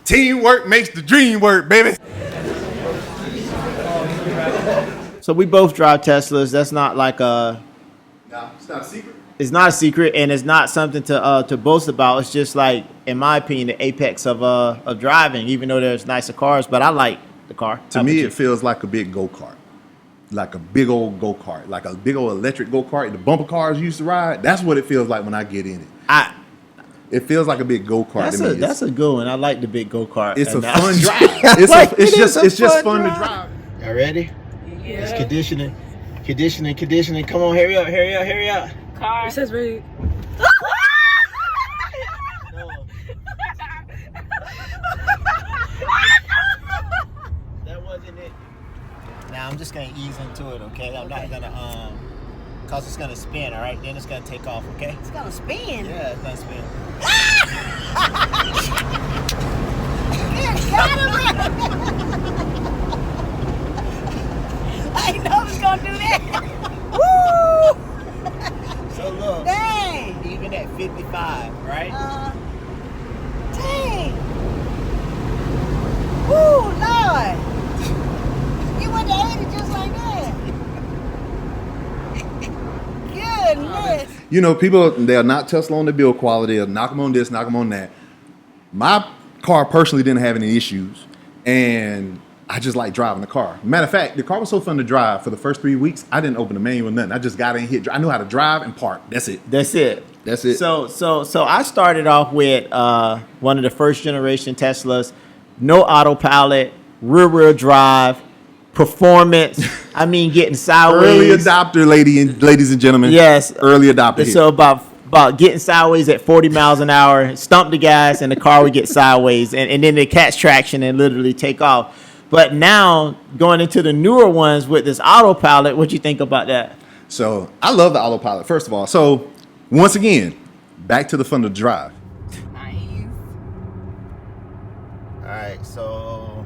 Teamwork makes the dream work, baby. So we both drive Teslas. That's not like a. No, it's not a secret. It's not a secret, and it's not something to boast about. It's just like, in my opinion, the apex of driving. Even though there's nicer cars, but I like the car. To me, it feels like a big go-kart. Like a big old go-kart. Like a big old electric go-kart. The bumper cars used to ride. That's what it feels like when I get in it. It feels like a big go-kart to me. That's a good one. I like the big go-kart. It's a fun drive. It's just fun to drive. Y'all ready? Yeah. It's conditioning. Come on, hurry up. Car. It says ready. That wasn't it. Now I'm just gonna ease into it, okay? I'm not gonna cause it's gonna spin, all right? Then it's gonna take off, okay? It's gonna spin. Yeah, it's gonna spin. I didn't know it was gonna do that. So look, Dang. even at 55, right? Dang. Woo, Lord. You went to 80 just like that. Goodness. You know, people, they'll not Tesla on the build quality. They'll knock them on this, knock them on that. My car personally didn't have any issues. And I just like driving the car. Matter of fact, the car was so fun to drive for the first 3 weeks. I didn't open the manual, nothing. I just got in, hit. I knew how to drive and park. That's it. That's it. So I started off with one of the first generation Teslas, no autopilot, rear wheel drive, performance. I mean, getting sideways. Early adopter, ladies and gentlemen. Yes, early adopter. So about getting sideways at 40 miles an hour, stump the gas, and the car would get sideways, and then it catch traction and literally take off. But now going into the newer ones with this autopilot, what you think about that? So I love the autopilot, first of all. So once again, back to the fun of the drive. Nice. All right, so,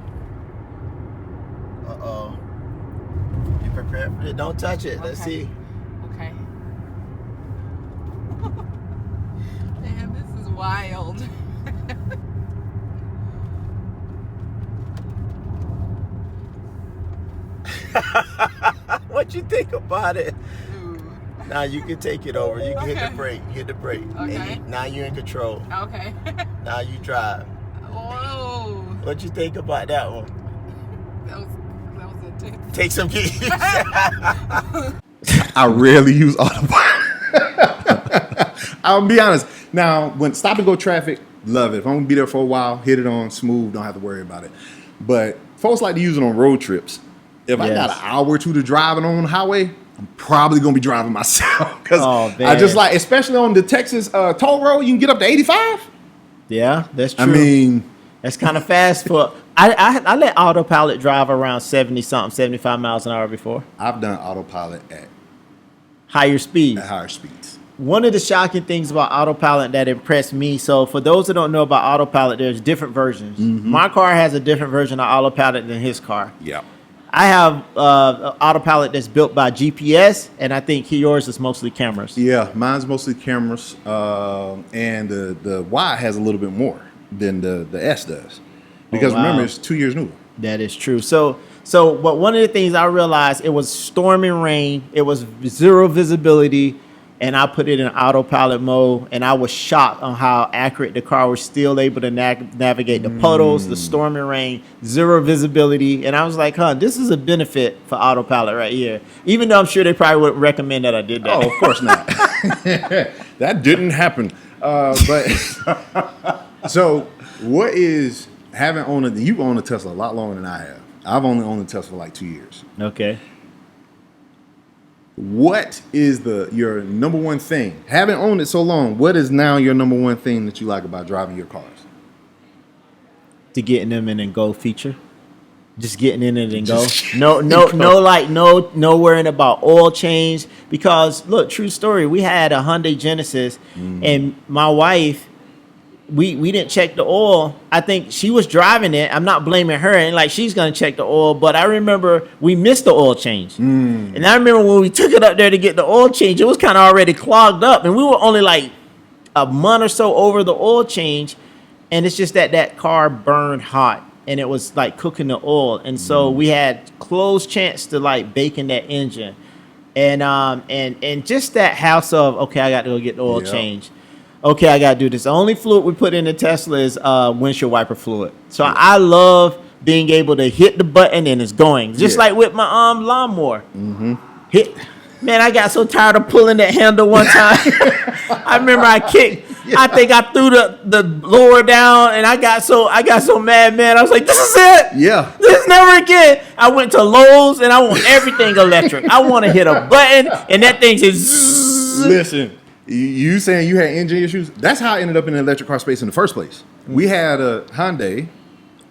you prepared for it? Don't touch it. Let's see. Okay. Man, this is wild. What you think about it? Ooh. Now you can take it over. You can hit the brake. Hit the brake. Okay. And now you're in control. Okay. Now you drive. Whoa. What you think about that one? That was intense. Take some keys. I rarely use autopilot. I'll be honest. Now, when stop and go traffic, love it. If I'm gonna be there for a while, hit it on smooth, don't have to worry about it. But folks like to use it on road trips. If I got an hour or two to drive it on the highway, I'm probably gonna be driving myself because I just like, especially on the Texas toll road, you can get up to 85. Yeah, that's true. I mean, that's kind of fast for. I let autopilot drive around 70-something, 75 miles an hour before. I've done autopilot at Higher speed. at higher speeds. One of the shocking things about autopilot that impressed me, so for those that don't know about autopilot, there's different versions. My car has a different version of autopilot than his car. Yeah. I have autopilot that's built by GPS, and I think yours is mostly cameras. Yeah, mine's mostly cameras, and the Y has a little bit more than the S does. Because remember, it's 2 years newer. That is true. But one of the things I realized, it was storming rain, it was zero visibility, and I put it in autopilot mode, and I was shocked on how accurate the car was still able to navigate the puddles, the storming rain, zero visibility, and I was like, this is a benefit for autopilot right here. Even though I'm sure they probably wouldn't recommend that I did that. Oh, of course not. That didn't happen. But so what is you've owned a Tesla a lot longer than I have. I've only owned a Tesla for like 2 years. Okay. What is your number one thing? Having owned it so long, what is now your number one thing that you like about driving your cars? To get in them and then go feature. Just getting in it and go. No worrying about oil change. Because look, true story, we had a Hyundai Genesis and my wife, we didn't check the oil. I think she was driving it. I'm not blaming her. And like, she's going to check the oil. But I remember we missed the oil change. And I remember when we took it up there to get the oil change, it was kind of already clogged up. And we were only like a month or so over the oil change. and it's just that car burned hot, and it was like cooking the oil, and so we had close chance to like baking that engine, and just that house of, okay, I got to go get the oil Yep. change. Okay, I got to do this. The only fluid we put in the Tesla is windshield wiper fluid. So I love being able to hit the button and it's going. Just Yeah. like with my lawnmower. Hit. Man, I got so tired of pulling that handle one time. I remember I kicked. I think I threw the blower down, and I got so mad, man. I was like, "This is it. Yeah. This is never again." I went to Lowe's, and I want everything electric. I want to hit a button, and that thing says. Listen, you saying you had engine issues? That's how I ended up in the electric car space in the first place. We had a Hyundai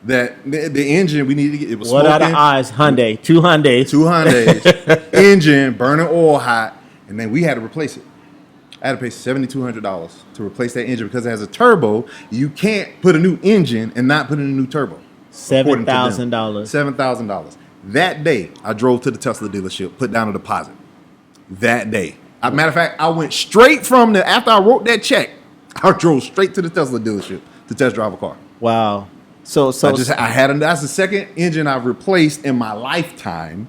that the engine we needed to get, it was What are the smoking. odds? Hyundai, two Hyundais. Two Hyundais, engine burning oil hot, and then we had to replace it. I had to pay $7,200 to replace that engine because it has a turbo. You can't put a new engine and not put in a new turbo. $7,000. $7,000. That day, I drove to the Tesla dealership, put down a deposit. That day. Matter of fact, I went straight from after I wrote that check, I drove straight to the Tesla dealership to test drive a car. Wow. So That's the second engine I've replaced in my lifetime.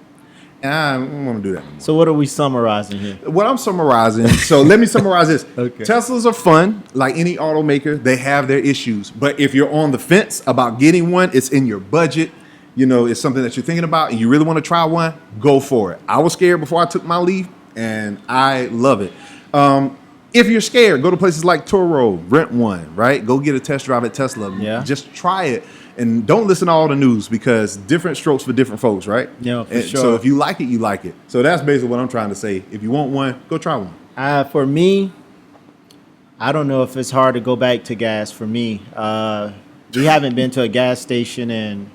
And I don't want to do that anymore. So what are we summarizing here? What I'm summarizing, so let me summarize this. Okay. Teslas are fun, like any automaker. They have their issues. But if you're on the fence about getting one, it's in your budget. You know, it's something that you're thinking about and you really want to try one, go for it. I was scared before I took my leave, and I love it. If you're scared, go to places like Turo, rent one, right? Go get a test drive at Tesla. Yeah. Just try it. And don't listen to all the news because different strokes for different folks, right? Yeah, for And sure. So if you like it, you like it. So that's basically what I'm trying to say. If you want one, go try one. For me, I don't know if it's hard to go back to gas. For me, we haven't been to a gas station in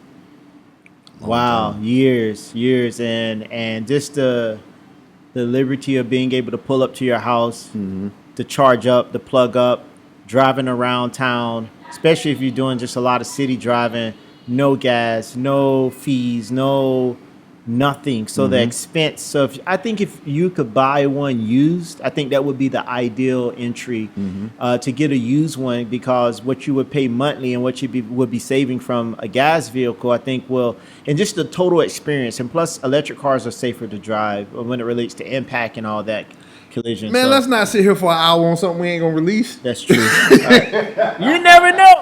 years, and just the liberty of being able to pull up to your house, to charge up, to plug up, driving around town, especially if you're doing just a lot of city driving, no gas, no fees, no nothing. So the expense. So I think if you could buy one used, I think that would be the ideal entry to get a used one, because what you would pay monthly and what you would be saving from a gas vehicle, I think and just the total experience. And plus, electric cars are safer to drive when it relates to impact and all that collision. Man, So let's not sit here for an hour on something we ain't gonna release. that's true. You never know.